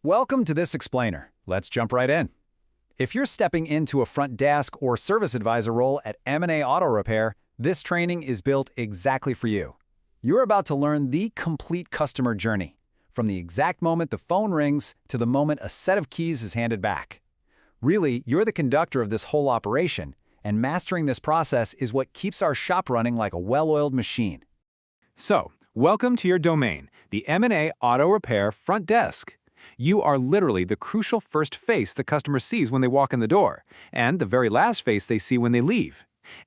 Welcome to this explainer. Let's jump right in. If you're stepping into a front desk or service advisor role at M&A Auto Repair, this training is built exactly for you. You're about to learn the complete customer journey, from the exact moment the phone rings to the moment a set of keys is handed back. Really, you're the conductor of this whole operation, and mastering this process is what keeps our shop running like a well-oiled machine. So, welcome to your domain, the M&A Auto Repair Front Desk. You are literally the crucial first face the customer sees when they walk in the door, and the very last face they see when they leave.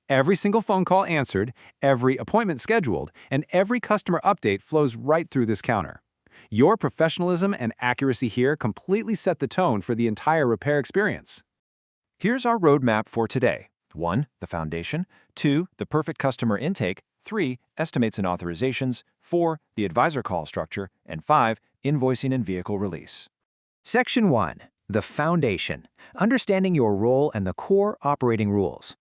Every single phone call answered, every appointment scheduled, and every customer update flows right through this counter. Your professionalism and accuracy here completely set the tone for the entire repair experience. Here's our roadmap for today. 1. The foundation. 2. The perfect customer intake. 3. Estimates and authorizations. 4. The advisor call structure. And 5. Invoicing and vehicle release. Section 1. The foundation. Understanding your role and the core operating rules.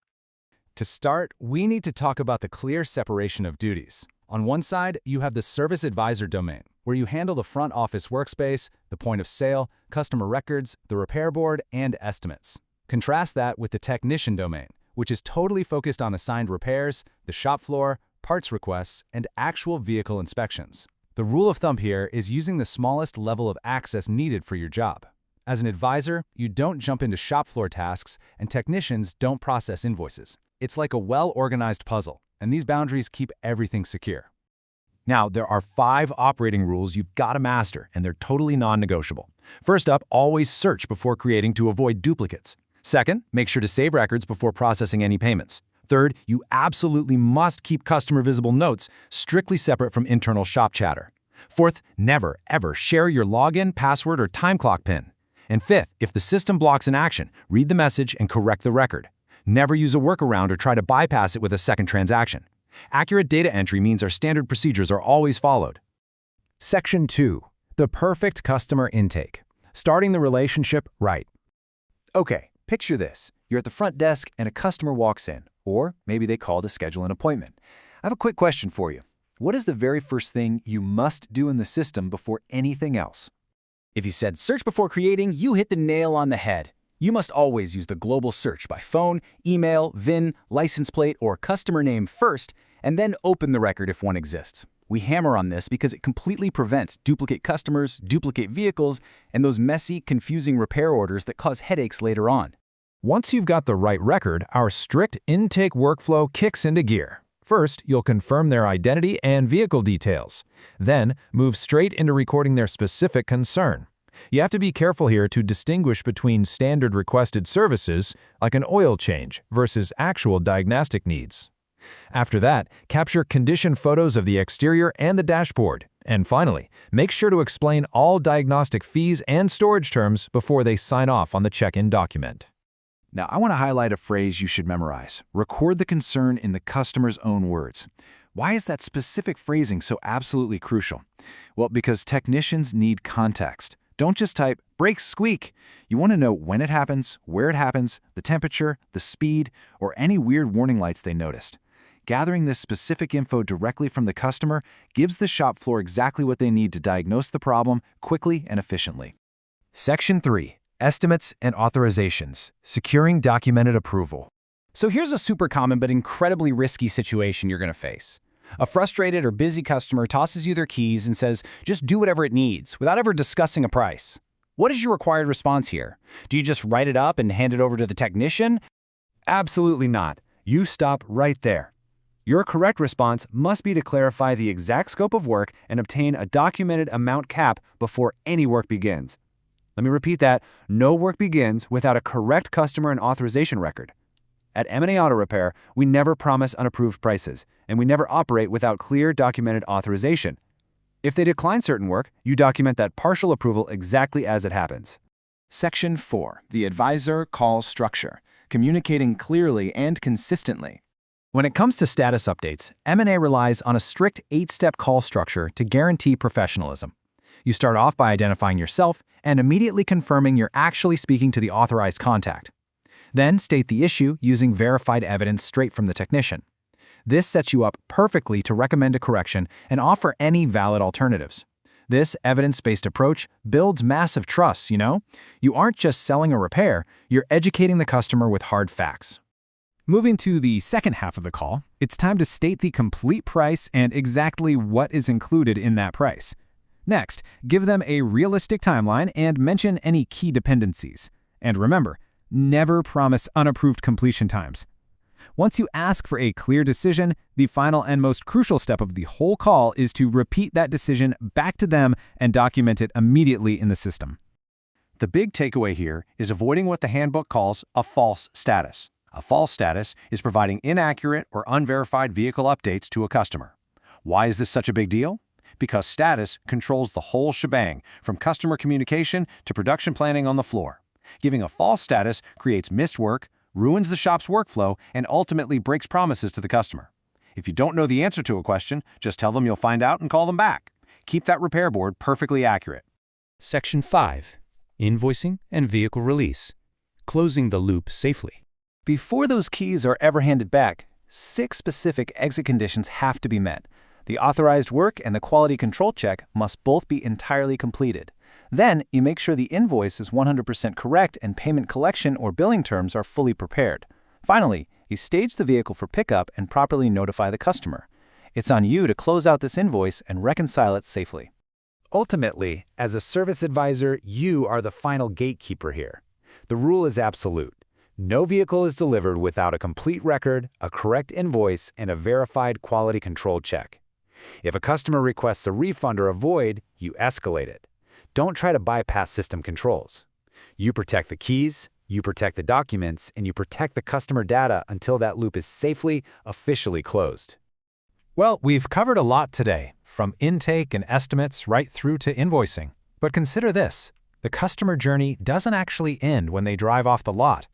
To start, we need to talk about the clear separation of duties. On one side, you have the service advisor domain, where you handle the front office workspace, the point of sale, customer records, the repair board, and estimates. Contrast that with the technician domain, which is totally focused on assigned repairs, the shop floor, parts requests, and actual vehicle inspections. The rule of thumb here is using the smallest level of access needed for your job. As an advisor, you don't jump into shop floor tasks, and technicians don't process invoices. It's like a well-organized puzzle, and these boundaries keep everything secure. Now, there are 5 operating rules you've got to master, and they're totally non-negotiable. First up, always search before creating to avoid duplicates. Second, make sure to save records before processing any payments. Third, you absolutely must keep customer visible notes strictly separate from internal shop chatter. Fourth, never, ever share your login, password, or time clock PIN. And fifth, if the system blocks an action, read the message and correct the record. Never use a workaround or try to bypass it with a second transaction. Accurate data entry means our standard procedures are always followed. Section 2. The perfect customer intake. Starting the relationship right. Okay, picture this. You're at the front desk and a customer walks in, or maybe they call to schedule an appointment. I have a quick question for you. What is the very first thing you must do in the system before anything else? If you said search before creating, you hit the nail on the head. You must always use the global search by phone, email, VIN, license plate, or customer name first, and then open the record if one exists. We hammer on this because it completely prevents duplicate customers, duplicate vehicles, and those messy, confusing repair orders that cause headaches later on. Once you've got the right record, our strict intake workflow kicks into gear. First, you'll confirm their identity and vehicle details. Then, move straight into recording their specific concern. You have to be careful here to distinguish between standard requested services, like an oil change, versus actual diagnostic needs. After that, capture condition photos of the exterior and the dashboard. And finally, make sure to explain all diagnostic fees and storage terms before they sign off on the check-in document. Now, I want to highlight a phrase you should memorize. Record the concern in the customer's own words. Why is that specific phrasing so absolutely crucial? Well, because technicians need context. Don't just type, brakes squeak. You want to know when it happens, where it happens, the temperature, the speed, or any weird warning lights they noticed. Gathering this specific info directly from the customer gives the shop floor exactly what they need to diagnose the problem quickly and efficiently. Section 3. Estimates and authorizations. Securing documented approval. So here's a super common but incredibly risky situation you're going to face. A frustrated or busy customer tosses you their keys and says, just do whatever it needs, without ever discussing a price. What is your required response here? Do you just write it up and hand it over to the technician? Absolutely not. You stop right there. Your correct response must be to clarify the exact scope of work and obtain a documented amount cap before any work begins. Let me repeat that. No work begins without a correct customer and authorization record. At M&A Auto Repair, we never promise unapproved prices, and we never operate without clear documented authorization. If they decline certain work, you document that partial approval exactly as it happens. Section 4. The advisor call structure. Communicating clearly and consistently. When it comes to status updates, M&A relies on a strict 8-step call structure to guarantee professionalism. You start off by identifying yourself and immediately confirming you're actually speaking to the authorized contact. Then state the issue using verified evidence straight from the technician. This sets you up perfectly to recommend a correction and offer any valid alternatives. This evidence-based approach builds massive trust, you know? You aren't just selling a repair, you're educating the customer with hard facts. Moving to the second half of the call, it's time to state the complete price and exactly what is included in that price. Next, give them a realistic timeline and mention any key dependencies. And remember, never promise unapproved completion times. Once you ask for a clear decision, the final and most crucial step of the whole call is to repeat that decision back to them and document it immediately in the system. The big takeaway here is avoiding what the handbook calls a false status. A false status is providing inaccurate or unverified vehicle updates to a customer. Why is this such a big deal? Because status controls the whole shebang, from customer communication to production planning on the floor. Giving a false status creates missed work, ruins the shop's workflow, and ultimately breaks promises to the customer. If you don't know the answer to a question, just tell them you'll find out and call them back. Keep that repair board perfectly accurate. Section 5. Invoicing and Vehicle Release. Closing the loop safely. Before those keys are ever handed back, 6 specific exit conditions have to be met. The authorized work and the quality control check must both be entirely completed. Then, you make sure the invoice is 100% correct and payment collection or billing terms are fully prepared. Finally, you stage the vehicle for pickup and properly notify the customer. It's on you to close out this invoice and reconcile it safely. Ultimately, as a service advisor, you are the final gatekeeper here. The rule is absolute. No vehicle is delivered without a complete record, a correct invoice, and a verified quality control check. If a customer requests a refund or a void, you escalate it. Don't try to bypass system controls. You protect the keys, you protect the documents, and you protect the customer data until that loop is safely, officially closed. Well, we've covered a lot today, from intake and estimates right through to invoicing. But consider this: the customer journey doesn't actually end when they drive off the lot.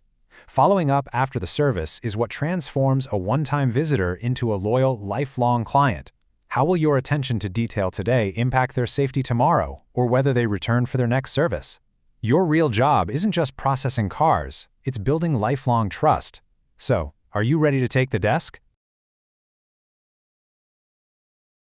Following up after the service is what transforms a one-time visitor into a loyal, lifelong client. How will your attention to detail today impact their safety tomorrow, or whether they return for their next service? Your real job isn't just processing cars, it's building lifelong trust. So, are you ready to take the desk?